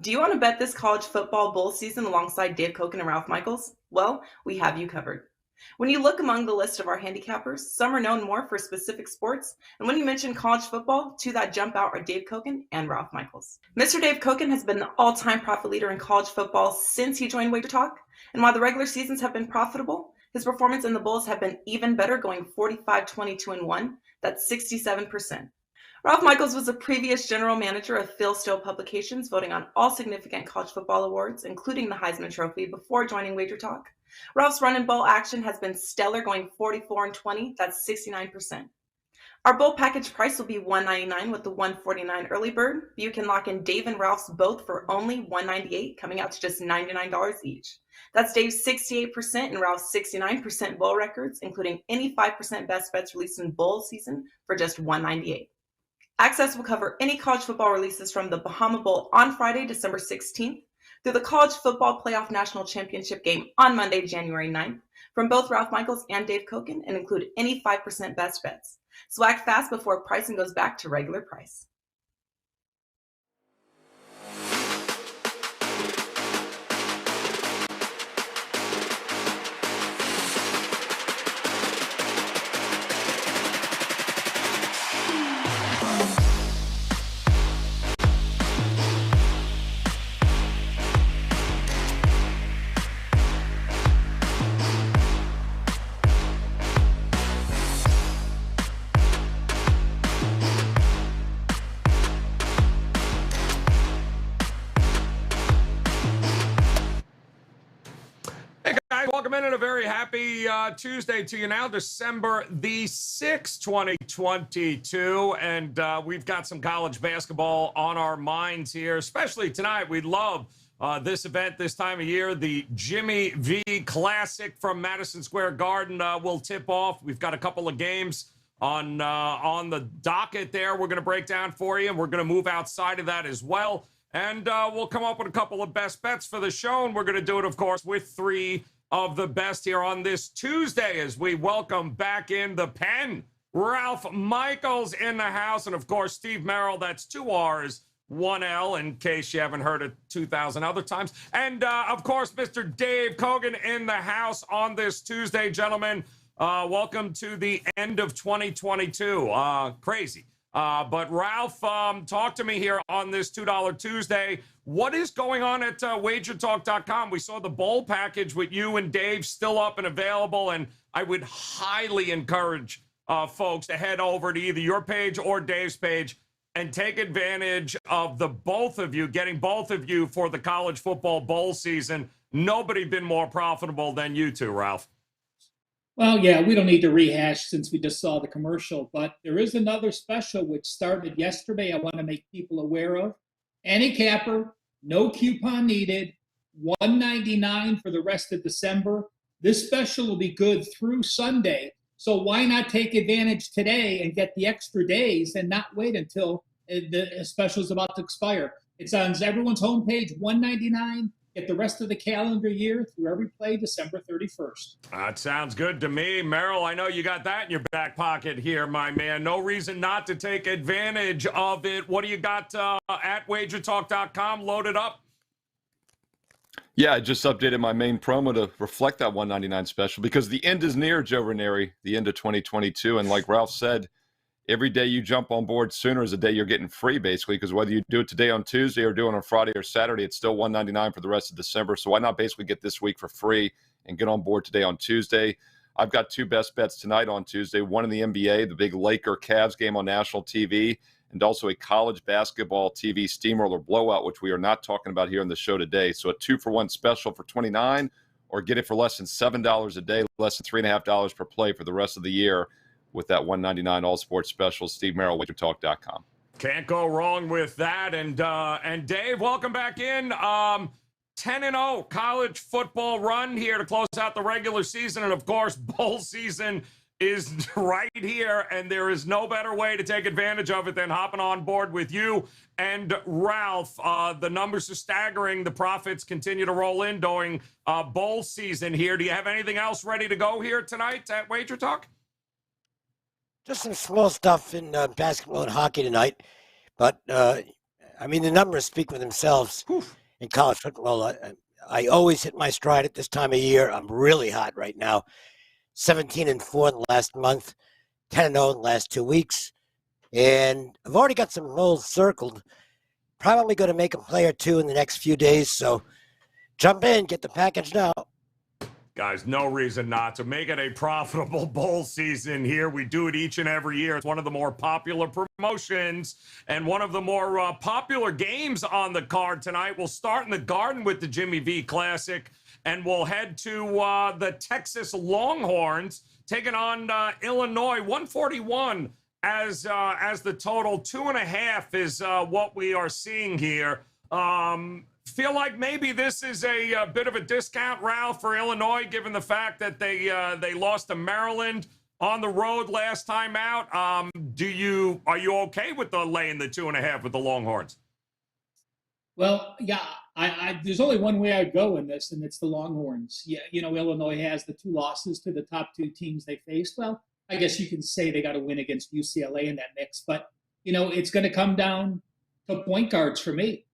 Do you want to bet this college football bowl season alongside Dave Cokin and Ralph Michaels? Well, we have you covered. When you look among the list of our handicappers, some are known more for specific sports, and when you mention college football, two that jump out are Dave Cokin and Ralph Michaels. Mr. Dave Cokin has been the all-time profit leader in college football since he joined Wager Talk, and while the regular seasons have been profitable, his performance in the bowls have been even better, going 45-22-1. That's 67%. Ralph Michaels was a previous general manager of Phil Steele Publications, voting on all significant college football awards, including the Heisman Trophy, before joining Wager Talk. Ralph's run and bowl action has been stellar, going 44-20. That's 69%. Our bowl package price will be $199 with the $149 early bird. You can lock in Dave and Ralph's both for only $198, coming out to just $99 each. That's Dave's 68% and Ralph's 69% bowl records, including any 5% best bets released in bowl season for just $198. Access will cover any college football releases from the Bahama Bowl on Friday, December 16th, through the College Football Playoff National Championship game on Monday, January 9th, from both Ralph Michaels and Dave Cokin, and include any 5% best bets. So act fast before pricing goes back to regular price. Welcome in and a very happy Tuesday to you now, December the 6th, 2022. And we've got some college basketball on our minds here, especially tonight. We love this event this time of year. The Jimmy V Classic from Madison Square Garden will tip off. We've got a couple of games on the docket there we're going to break down for you, and we're going to move outside of that as well. And we'll come up with a couple of best bets for the show, and we're going to do it, of course, with three of the best here on this Tuesday as we welcome back in the pen Ralph Michaels in the house, and of course Steve Merril. That's 2 R's, 1 L, in case you haven't heard it 2,000 other times. And of course Mr. Dave Cokin in the house on this Tuesday. Gentlemen, welcome to the end of 2022. Crazy. But Ralph, talk to me here on this $2 Tuesday. What is going on at wagertalk.com? We saw the bowl package with you and Dave still up and available, and I would highly encourage folks to head over to either your page or Dave's page and take advantage of the both of you, getting both of you for the college football bowl season. Nobody been more profitable than you two, Ralph. Well, yeah, we don't need to rehash since we just saw the commercial, but there is another special which started yesterday I want to make people aware of. Handicapper, no coupon needed, $199 for the rest of December. This special will be good through Sunday, so why not take advantage today and get the extra days and not wait until the special is about to expire. It's on everyone's homepage, $199. Get the rest of the calendar year through every play December 31st. That sounds good to me. Merril, I know you got that in your back pocket here, my man. No reason not to take advantage of it. What do you got at wagertalk.com loaded up? Yeah, I just updated my main promo to reflect that $199 special because the end is near, Joe Raineri, the end of 2022. And like Ralph said, every day you jump on board sooner is a day you're getting free, basically, because whether you do it today on Tuesday or do it on Friday or Saturday, it's still $199 for the rest of December. So why not basically get this week for free and get on board today on Tuesday? I've got 2 best bets tonight on Tuesday, one in the NBA, the big Laker-Cavs game on national TV, and also a college basketball TV steamroller blowout, which we are not talking about here on the show today. So a 2-for-1 special for $29, or get it for less than $7 a day, less than $3.50 per play for the rest of the year with that $199 all sports special. Steve Merril, wagertalk.com. Can't go wrong with that. And Dave, welcome back in. 10-0 college football run here to close out the regular season. And of course, bowl season is right here, and there is no better way to take advantage of it than hopping on board with you and Ralph. The numbers are staggering. The profits continue to roll in during bowl season here. Do you have anything else ready to go here tonight at Wager Talk? Just some small stuff in basketball and hockey tonight, but I mean, the numbers speak for themselves in college football. I always hit my stride at this time of year. I'm really hot right now. 17-4 in the last month, 10-0 in the last 2 weeks. And I've already got some roles circled. Probably going to make a play or two in the next few days. So jump in, get the package now. Guys, no reason not to make it a profitable bowl season here. We do it each and every year. It's one of the more popular promotions and one of the more popular games on the card tonight. We'll start in the Garden with the Jimmy V Classic, and we'll head to the Texas Longhorns taking on Illinois. 141 as the total. 2.5 is what we are seeing here. Feel like maybe this is a bit of a discount, Ralph, for Illinois, given the fact that they lost to Maryland on the road last time out. Are you okay with the laying the 2.5 with the Longhorns? Well, yeah, there's only one way I'd go in this, and it's the Longhorns. Yeah, Illinois has the 2 losses to the top 2 teams they faced. Well, I guess you can say they got to win against UCLA in that mix, but it's going to come down to point guards for me.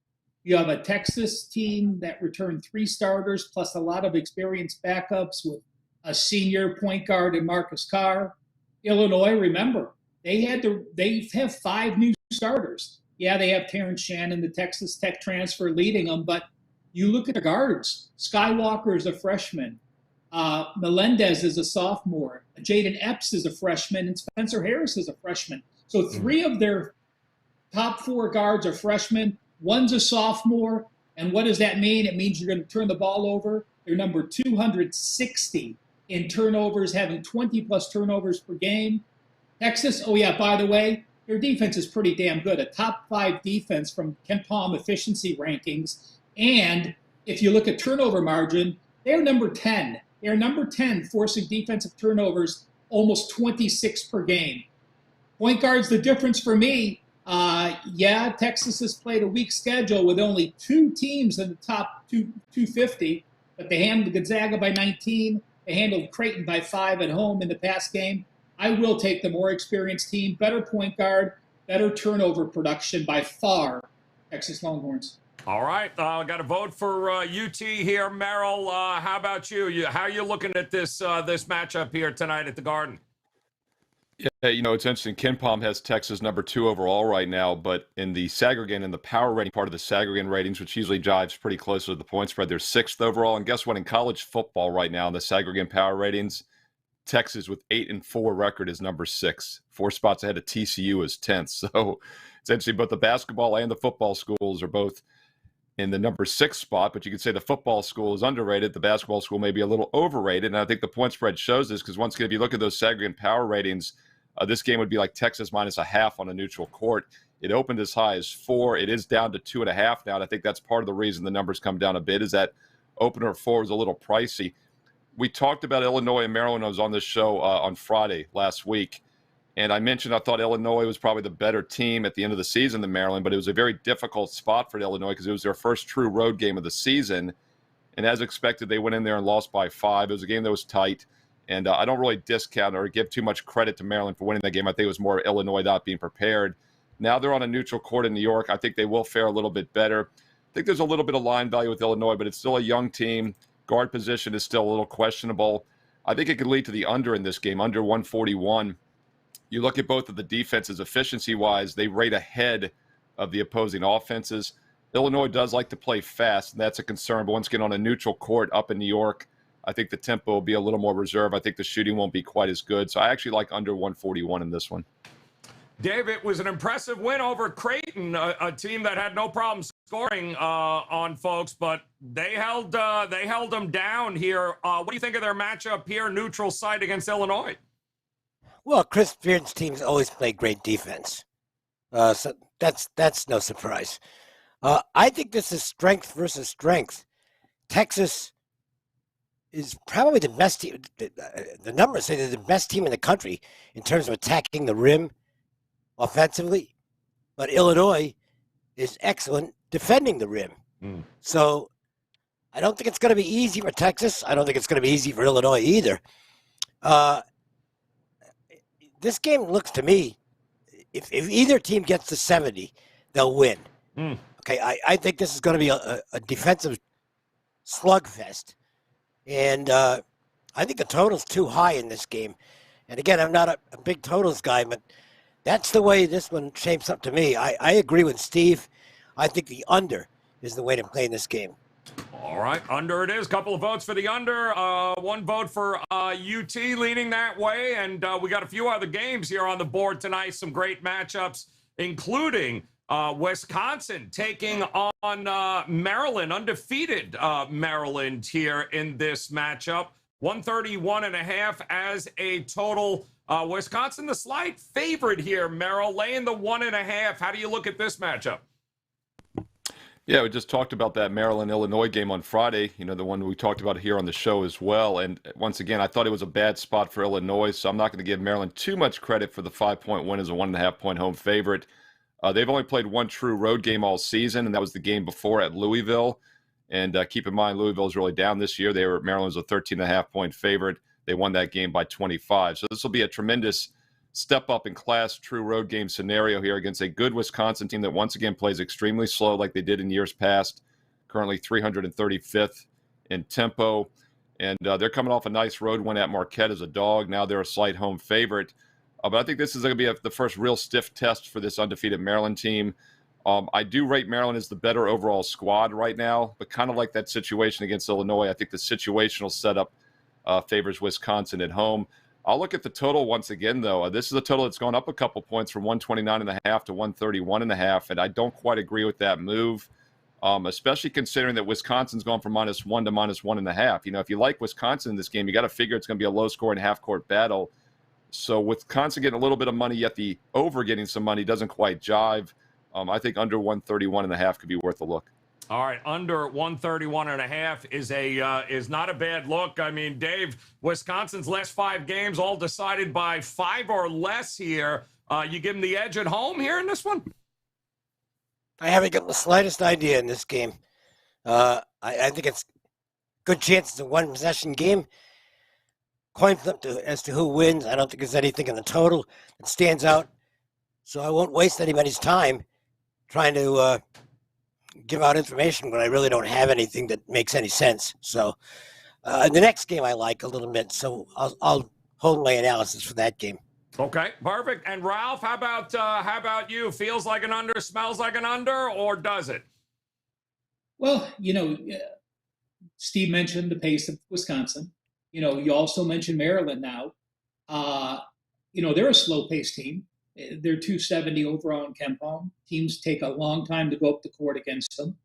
You have a Texas team that returned 3 starters plus a lot of experienced backups with a senior point guard in Marcus Carr. Illinois, remember, they have 5 new starters. Yeah, they have Terrence Shannon, the Texas Tech transfer, leading them, but you look at the guards. Skywalker is a freshman. Melendez is a sophomore. Jaden Epps is a freshman, and Spencer Harris is a freshman. So 3 of their top 4 guards are freshmen. One's a sophomore, and what does that mean? It means you're going to turn the ball over. They're number 260 in turnovers, having 20-plus turnovers per game. Texas, oh yeah, by the way, their defense is pretty damn good. A top 5 defense from KenPom efficiency rankings. And if you look at turnover margin, they're number 10. They're number 10, forcing defensive turnovers almost 26 per game. Point guard's the difference for me. Texas has played a weak schedule with only 2 teams in the top 250, but they handled Gonzaga by 19. They handled Creighton by 5 at home in the past game. I will take the more experienced team, better point guard, better turnover production by far, Texas Longhorns. All right, got a vote for UT here, Merril. How about you? How are you looking at this matchup here tonight at the Garden? Yeah, it's interesting. KenPom has Texas number 2 overall right now, but in the Sagergan and the power rating part of the Sagergan ratings, which usually jives pretty close to the point spread, they're 6th overall. And guess what? In college football right now, in the Sagergan power ratings, Texas with 8-4 record is number 6. 4 spots ahead of TCU is 10th. So it's interesting. Both the basketball and the football schools are both in the number 6 spot, but you could say the football school is underrated. The basketball school may be a little overrated. And I think the point spread shows this because once again, if you look at those Sagergan power ratings, this game would be like Texas minus a half on a neutral court. It opened as high as 4. It is down to 2.5 now. And I think that's part of the reason the numbers come down a bit is that opener 4 is a little pricey. We talked about Illinois and Maryland. I was on this show on Friday last week. And I mentioned I thought Illinois was probably the better team at the end of the season than Maryland, but it was a very difficult spot for Illinois because it was their first true road game of the season. And as expected, they went in there and lost by 5. It was a game that was tight. And I don't really discount or give too much credit to Maryland for winning that game. I think it was more Illinois not being prepared. Now they're on a neutral court in New York. I think they will fare a little bit better. I think there's a little bit of line value with Illinois, but it's still a young team. Guard position is still a little questionable. I think it could lead to the under in this game, under 141. You look at both of the defenses efficiency-wise, they rate ahead of the opposing offenses. Illinois does like to play fast, and that's a concern. But once again, on a neutral court up in New York, I think the tempo will be a little more reserved. I think the shooting won't be quite as good. So I actually like under 141 in this one. Dave, it was an impressive win over Creighton, a team that had no problem scoring on folks, but they held them down here. What do you think of their matchup here, neutral site against Illinois? Well, Chris Beard's teams always play great defense. So that's no surprise. I think this is strength versus strength. Texas is probably the best team. The numbers say they're the best team in the country in terms of attacking the rim offensively, but Illinois is excellent defending the rim. So I don't think it's going to be easy for Texas. I don't think it's going to be easy for Illinois either. This game looks to me, if either team gets to 70, they'll win. Okay, I think this is going to be a defensive slugfest. And I think the total's too high in this game. And again, I'm not a big totals guy, but that's the way this one shapes up to me. I agree with Steve. I think the under is the way to play in this game. All right, under it is. Couple of votes for the under. One vote for UT leaning that way. And we got a few other games here on the board tonight. Some great matchups, including Wisconsin taking on Maryland, undefeated Maryland here in this matchup. 131.5 as a total. Wisconsin, the slight favorite here, Merrill, laying the 1.5. How do you look at this matchup? Yeah, we just talked about that Maryland-Illinois game on Friday, the one we talked about here on the show as well. And once again, I thought it was a bad spot for Illinois, so I'm not going to give Maryland too much credit for the 5-point win as a 1.5-point home favorite. They've only played one true road game all season, and that was the game before at Louisville. And keep in mind, Louisville is really down this year. Maryland was a 13.5-point favorite. They won that game by 25. So this will be a tremendous step up in class, true road game scenario here against a good Wisconsin team that once again plays extremely slow like they did in years past, currently 335th in tempo. And they're coming off a nice road win at Marquette as a dog. Now they're a slight home favorite. But I think this is going to be the first real stiff test for this undefeated Maryland team. I do rate Maryland as the better overall squad right now, but kind of like that situation against Illinois, I think the situational setup favors Wisconsin at home. I'll look at the total once again, though. This is a total that's gone up a couple points from 129.5 to 131.5, and I don't quite agree with that move, especially considering that Wisconsin's gone from -1 to -1.5. If you like Wisconsin in this game, you got to figure it's going to be a low-scoring half-court battle. So Wisconsin getting a little bit of money, yet the over getting some money doesn't quite jive. I think under 131.5 could be worth a look. All right, under 131.5 is not a bad look. I mean, Dave, Wisconsin's last 5 games all decided by 5 or less here. You give them the edge at home here in this one? I haven't got the slightest idea in this game. I think it's good chance it's a one-possession game. Coin flip as to who wins. I don't think there's anything in the total that stands out. So I won't waste anybody's time trying to give out information when I really don't have anything that makes any sense. So the next game I like a little bit, so I'll hold my analysis for that game. Okay, perfect. And Ralph, how about you? Feels like an under, smells like an under, or does it? Well, Steve mentioned the pace of Wisconsin. You also mentioned Maryland now. They're a slow-paced team. They're 270 overall in KenPom. Teams take a long time to go up the court against them.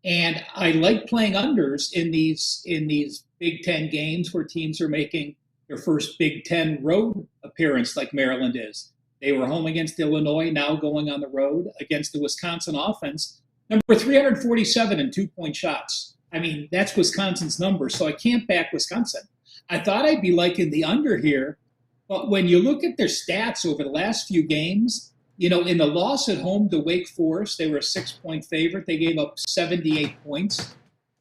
And I like playing unders in these Big Ten games where teams are making their first Big Ten road appearance like Maryland is. They were home against Illinois, now going on the road against the Wisconsin offense. Number 347 in two-point shots. I mean, that's Wisconsin's number, so I can't back Wisconsin. I thought I'd be liking the under here, but when you look at their stats over the last few games, in the loss at home to Wake Forest, they were a 6-point favorite. They gave up 78 points.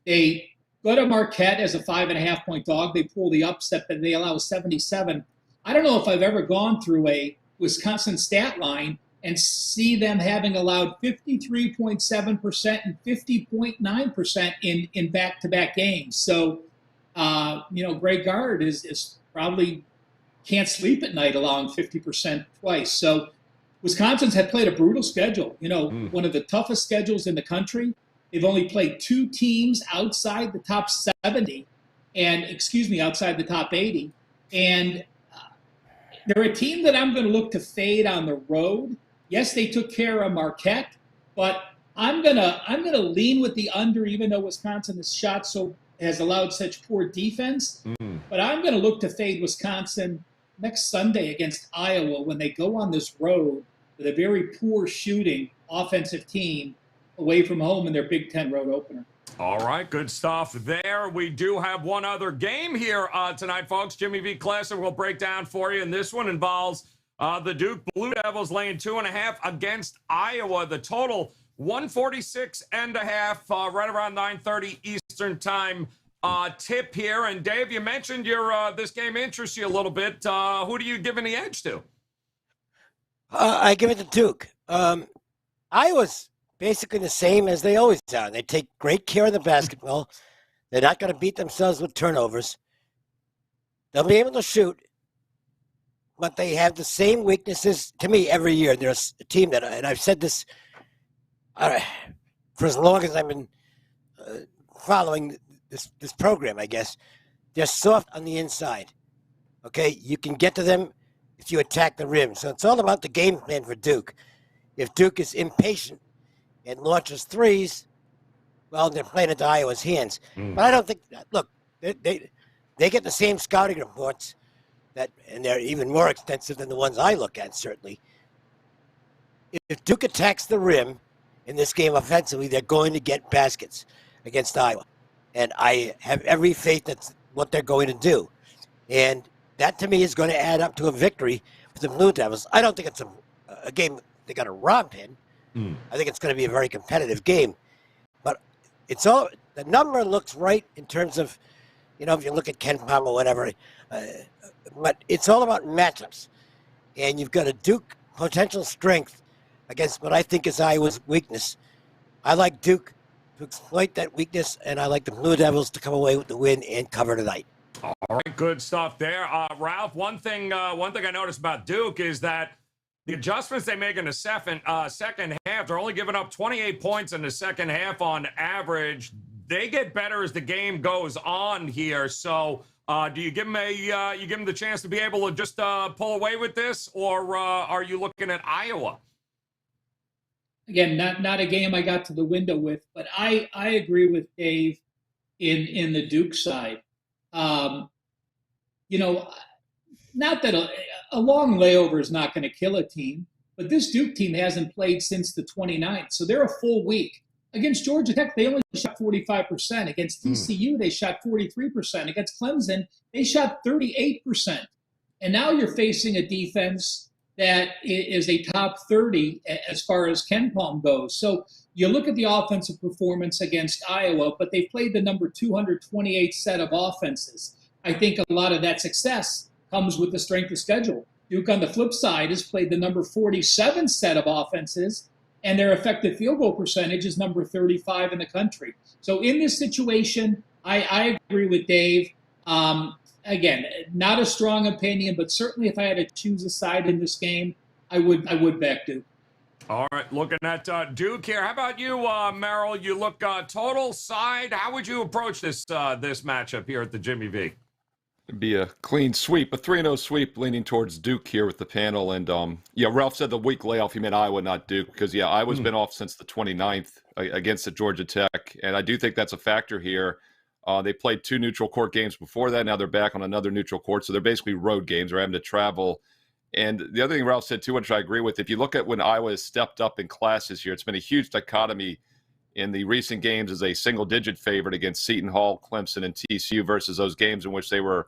They go to Marquette as a 5.5-point dog. They pull the upset, but they allow 77. I don't know if I've ever gone through a Wisconsin stat line and see them having allowed 53.7% and 50.9% in back-to-back games. So, Greg Gard is probably can't sleep at night allowing 50% twice. So Wisconsin's had played a brutal schedule, one of the toughest schedules in the country. They've only played 2 teams outside the top 70 outside the top 80. And they're a team that I'm going to look to fade on the road. Yes, they took care of Marquette, but I'm gonna lean with the under, even though Wisconsin has allowed such poor defense. But I'm going to look to fade Wisconsin next Sunday against Iowa when they go on this road with a very poor shooting offensive team away from home in their Big Ten road opener. All right, good stuff there. We do have one other game here tonight, folks. Jimmy V. Classic will break down for you, and this one involves the Duke Blue Devils laying 2.5 against Iowa. The total 146.5, right around 9:30 Eastern time. Tip here. And Dave, you mentioned this game interests you a little bit. Who do you give any edge to? I give it to Duke. Iowa's basically the same as they always are. They take great care of the basketball. They're not going to beat themselves with turnovers. They'll be able to shoot, but they have the same weaknesses to me every year. There's a team that, and I've said this for as long as I've been following this program, I guess. They're soft on the inside. Okay, you can get to them if you attack the rim. So it's all about the game plan for Duke. If Duke is impatient and launches threes, well, they're playing into Iowa's hands. But I don't think. Look, they get the same scouting reports and they're even more extensive than the ones I look at. Certainly, if Duke attacks the rim in this game offensively, they're going to get baskets against Iowa, and I have every faith that's what they're going to do. And that, to me, is going to add up to a victory for the Blue Devils. I don't think it's a game they got to romp in. I think it's going to be a very competitive game. But the number looks right in terms of, if you look at Ken Palm or whatever. But it's all about matchups. And you've got a Duke potential strength against what I think is Iowa's weakness. I like Duke to exploit that weakness, and I like the Blue Devils to come away with the win and cover tonight. All right, good stuff there. Ralph, one thing I noticed about Duke is that the adjustments they make in the second half, they're only giving up 28 points in the second half on average. They get better as the game goes on here. So do you give them the chance to be able to just pull away with this, or are you looking at Iowa? Again, not a game I got to the window with, but I agree with Dave in the Duke side. Not that a long layover is not going to kill a team, but this Duke team hasn't played since the 29th, so they're a full week. Against Georgia Tech, they only shot 45%. Against TCU, they shot 43%. Against Clemson, they shot 38%. And now you're facing a defense that is a top 30 as far as Ken Palm goes. So you look at the offensive performance against Iowa, but they played the number 228 set of offenses. I think a lot of that success comes with the strength of schedule. Duke, on the flip side, has played the number 47 set of offenses, and their effective field goal percentage is number 35 in the country. So in this situation, I agree with Dave. Again, not a strong opinion, but certainly if I had to choose a side in this game, I would back Duke. All right, looking at Duke here. How about you, Merril? You look total side. How would you approach this matchup here at the Jimmy V? It'd be a clean sweep, a 3-0 sweep leaning towards Duke here with the panel. And, Ralph said the week layoff, he meant Iowa, not Duke, because, Iowa's been off since the 29th against the Georgia Tech. And I do think that's a factor here. They played 2 neutral court games before that. Now they're back on another neutral court. So they're basically road games. They're having to travel. And the other thing Ralph said, too, which I agree with, if you look at when Iowa has stepped up in class this year, it's been a huge dichotomy in the recent games as a single-digit favorite against Seton Hall, Clemson, and TCU versus those games in which they were,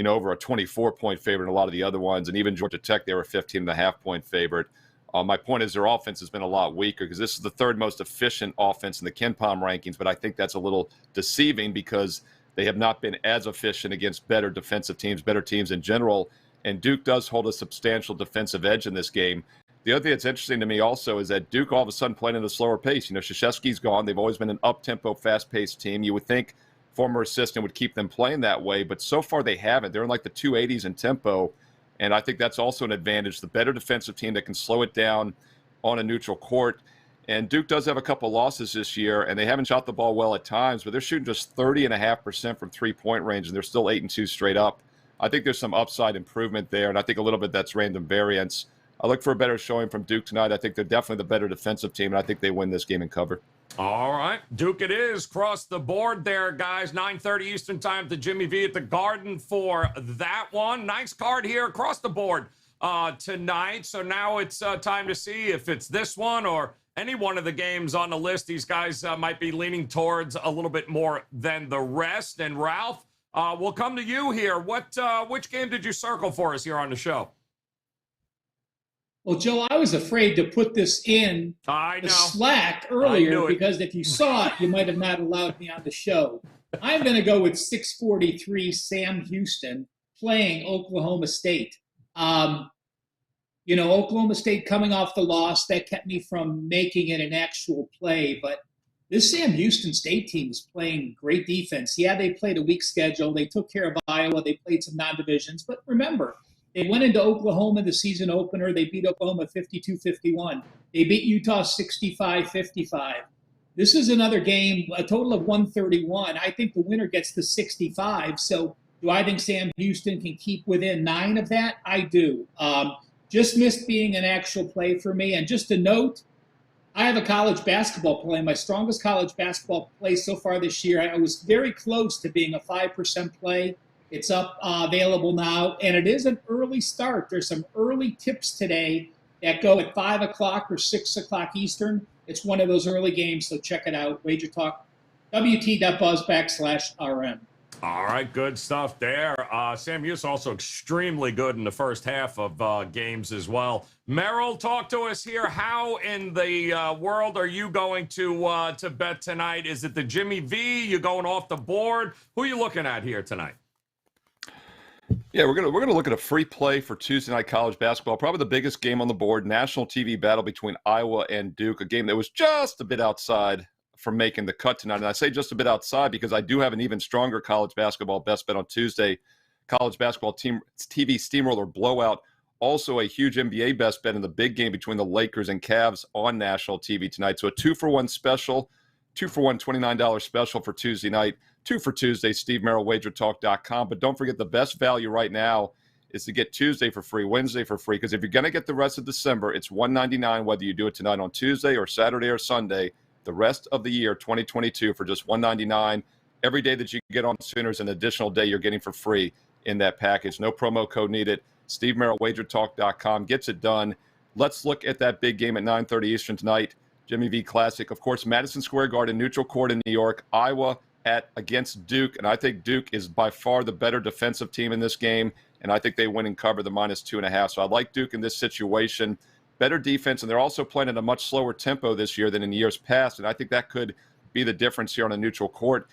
over a 24-point favorite in a lot of the other ones. And even Georgia Tech, they were a 15.5-point favorite. My point is their offense has been a lot weaker because this is the third most efficient offense in the Ken Palm rankings, but I think that's a little deceiving because they have not been as efficient against better defensive teams, better teams in general, and Duke does hold a substantial defensive edge in this game. The other thing that's interesting to me also is that Duke all of a sudden playing at a slower pace. Krzyzewski's gone. They've always been an up-tempo, fast-paced team. You would think former assistant would keep them playing that way, but so far they haven't. They're in like the 280s in tempo, and I think that's also an advantage. The better defensive team that can slow it down on a neutral court. And Duke does have a couple losses this year, and they haven't shot the ball well at times, but they're shooting just 30.5% from three-point range, and they're still 8-2 straight up. I think there's some upside improvement there, and I think a little bit that's random variance. I look for a better showing from Duke tonight. I think they're definitely the better defensive team, and I think they win this game and cover. All right. Duke it is. Cross the board there, guys. 9:30 Eastern time at the Jimmy V at the Garden for that one. Nice card here across the board tonight. So now it's time to see if it's this one or any one of the games on the list. These guys might be leaning towards a little bit more than the rest. And Ralph, we'll come to you here. Which game did you circle for us here on the show? Well, Joe, I was afraid to put this in the Slack earlier because if you saw it, you might have not allowed me on the show. I'm going to go with 643 Sam Houston playing Oklahoma State. Oklahoma State coming off the loss, that kept me from making it an actual play. But this Sam Houston State team is playing great defense. Yeah, they played a weak schedule. They took care of Iowa. They played some non-divisions. But remember, they went into Oklahoma the season opener. They beat Oklahoma 52-51. They beat Utah 65-55. This is another game, a total of 131. I think the winner gets the 65. So do I think Sam Houston can keep within 9 of that? I do. Just missed being an actual play for me. And just a note, I have a college basketball play, my strongest college basketball play so far this year. I was very close to being a 5% play. It's up, available now, and it is an early start. There's some early tips today that go at 5 o'clock or 6 o'clock Eastern. It's one of those early games, so check it out. Wager Talk, WT.buzz/RM. All right, good stuff there. Sam Houston also extremely good in the first half of games as well. Merril, talk to us here. How in the world are you going to bet tonight? Is it the Jimmy V? You going off the board? Who are you looking at here tonight? Yeah, we're gonna look at a free play for Tuesday night college basketball. Probably the biggest game on the board. National TV battle between Iowa and Duke. A game that was just a bit outside from making the cut tonight. And I say just a bit outside because I do have an even stronger college basketball best bet on Tuesday. College basketball TV steamroller blowout. Also a huge NBA best bet in the big game between the Lakers and Cavs on national TV tonight. So a 2-for-1 special, 2-for-1 $29 special for Tuesday night. 2 for Tuesday, Steve Merril, wagertalk.com. But don't forget the best value right now is to get Tuesday for free, Wednesday for free. Because if you're going to get the rest of December, it's $199 whether you do it tonight on Tuesday or Saturday or Sunday. The rest of the year, 2022, for just $199. Every day that you get on Sooner is an additional day you're getting for free in that package. No promo code needed. Steve Merril, wagertalk.com gets it done. Let's look at that big game at 9:30 Eastern tonight. Jimmy V Classic. Of course, Madison Square Garden, neutral court in New York. Iowa against Duke. And I think Duke is by far the better defensive team in this game. And I think they win and cover the -2.5. So I like Duke in this situation. Better defense, and they're also playing at a much slower tempo this year than in years past, and I think that could be the difference here on a neutral court.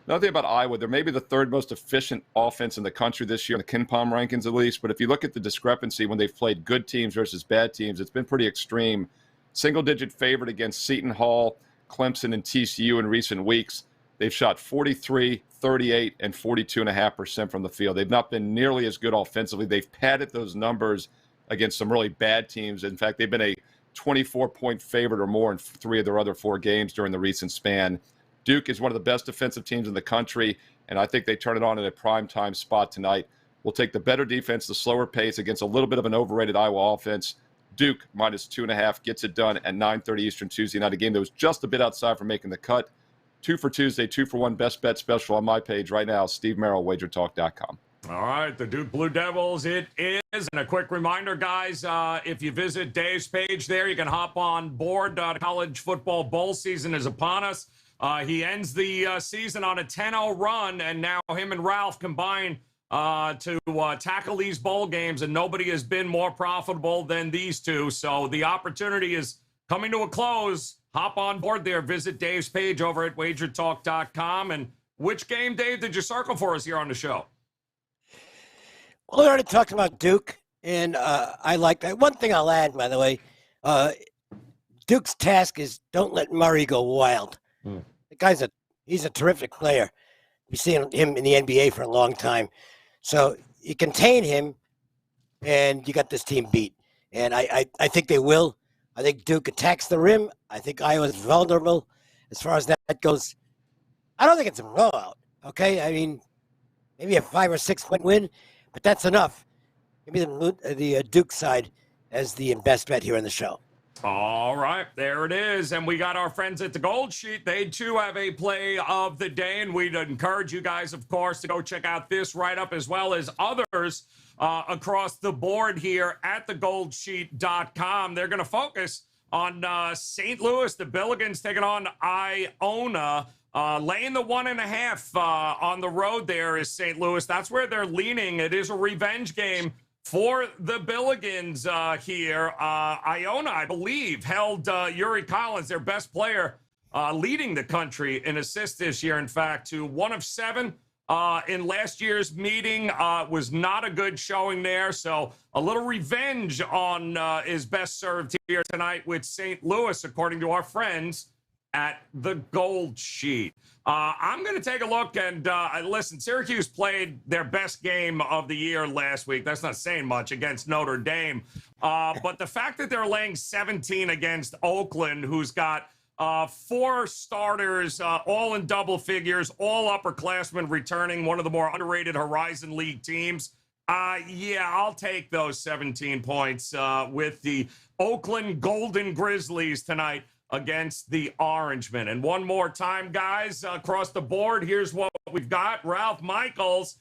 Another thing about Iowa, they're maybe the third most efficient offense in the country this year, in the KenPom rankings at least, but if you look at the discrepancy when they've played good teams versus bad teams, it's been pretty extreme. Single-digit favorite against Seton Hall, Clemson, and TCU in recent weeks. They've shot 43, 38, and 42.5% from the field. They've not been nearly as good offensively. They've padded those numbers against some really bad teams. In fact, they've been a 24-point favorite or more in 3 of their other 4 games during the recent span. Duke is one of the best defensive teams in the country, and I think they turn it on in a primetime spot tonight. We'll take the better defense, the slower pace against a little bit of an overrated Iowa offense. Duke -2.5 gets it done at 9:30 Eastern Tuesday night. A game that was just a bit outside from making the cut. 2 for Tuesday, 2-for-1 best bet special on my page right now, Steve Merril, wagertalk.com. All right, the Duke Blue Devils it is. And a quick reminder, guys, if you visit Dave's page there, you can hop on board. College football bowl season is upon us. He ends the season on a 10-0 run, and now him and Ralph combine to tackle these bowl games, and nobody has been more profitable than these two. So the opportunity is coming to a close. Hop on board there. Visit Dave's page over at wagertalk.com. And which game, Dave, did you circle for us here on the show? Well, we already talked about Duke, and I like that. One thing I'll add, by the way, Duke's task is don't let Murray go wild. The guy's he's a terrific player. We've seen him in the NBA for a long time. So you contain him, and you got this team beat. And I think they will. I think Duke attacks the rim. I think Iowa's vulnerable as far as that goes. I don't think it's a blowout, okay? I mean, maybe a 5 or 6 point win. But that's enough. Give me the Duke side as the best bet here on the show. All right, there it is. And we got our friends at the Gold Sheet. They, too, have a play of the day. And we'd encourage you guys, of course, to go check out this write-up as well as others across the board here at thegoldsheet.com. They're going to focus on St. Louis. The Billigans taking on Iona. Laying the 1.5 on the road there is St. Louis. That's where they're leaning. It is a revenge game for the Billigans here. Iona, I believe, held Yuri Collins, their best player, leading the country in assists this year, in fact, to 1 of 7 in last year's meeting. Was not a good showing there. So a little revenge on is best served here tonight with St. Louis, according to our friends at the Gold Sheet. I'm going to take a look and listen. Syracuse played their best game of the year last week. That's not saying much against Notre Dame. But the fact that they're laying 17 against Oakland, who's got 4 starters, all in double figures, all upperclassmen returning, one of the more underrated Horizon League teams. Yeah, I'll take those 17 points with the Oakland Golden Grizzlies tonight against the Orangemen. And one more time, guys, across the board, here's what we've got. Ralph Michaels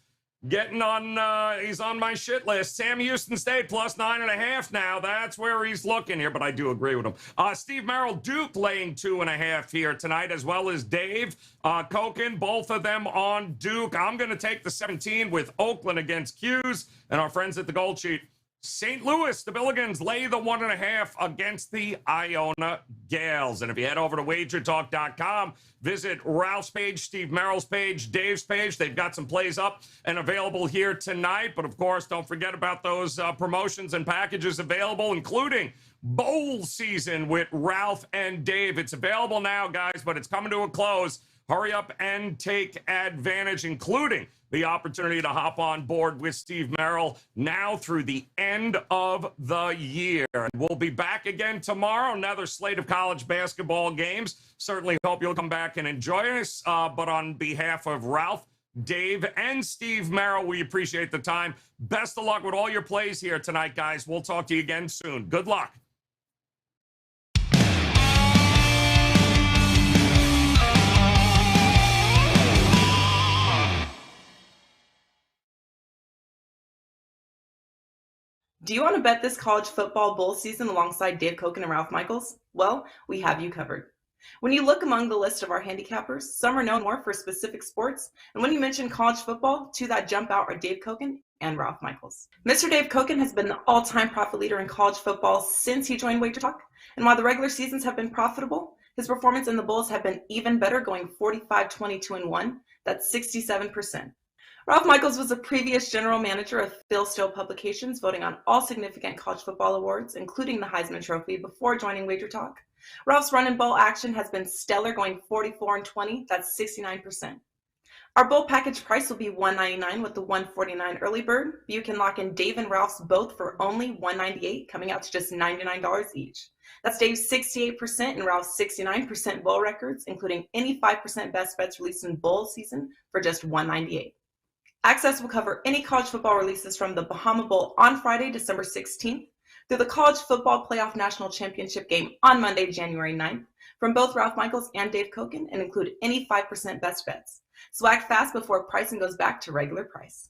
getting on, he's on my shit list. Sam Houston State plus 9.5 now. That's where he's looking here, but I do agree with him. Steve Merril, Duke laying 2.5 here tonight, as well as Dave Cokin, both of them on Duke. I'm going to take the 17 with Oakland against Q's and our friends at the Gold Sheet. St. Louis, the Billigans lay the 1.5 against the Iona Gales. And if you head over to wagertalk.com, visit Ralph's page, Steve Merril's page, Dave's page. They've got some plays up and available here tonight. But, of course, don't forget about those promotions and packages available, including bowl season with Ralph and Dave. It's available now, guys, but it's coming to a close. Hurry up and take advantage, including the opportunity to hop on board with Steve Merril now through the end of the year. And we'll be back again tomorrow, another slate of college basketball games. Certainly hope you'll come back and enjoy us. But on behalf of Ralph, Dave, and Steve Merril, we appreciate the time. Best of luck with all your plays here tonight, guys. We'll talk to you again soon. Good luck. Do you want to bet this college football bowl season alongside Dave Cokin and Ralph Michaels? Well, we have you covered. When you look among the list of our handicappers, some are known more for specific sports, and when you mention college football, two that jump out are Dave Cokin and Ralph Michaels. Mr. Dave Cokin has been the all-time profit leader in college football since he joined Wager Talk, and while the regular seasons have been profitable, his performance in the bowls have been even better, going 45-22-1. That's 67%. Ralph Michaels was a previous general manager of Phil Steele Publications, voting on all significant college football awards, including the Heisman Trophy, before joining Wager Talk. Ralph's run and bowl action has been stellar, going 44-20. That's 69%. Our bowl package price will be $199 with the $149 early bird. You can lock in Dave and Ralph's both for only $198, coming out to just $99 each. That's Dave's 68% and Ralph's 69% bowl records, including any 5% best bets released in bowl season for just $198. Access will cover any college football releases from the Bahama Bowl on Friday, December 16th, through the College Football Playoff National Championship game on Monday, January 9th, from both Ralph Michaels and Dave Cokin, and include any 5% best bets. So act fast before pricing goes back to regular price.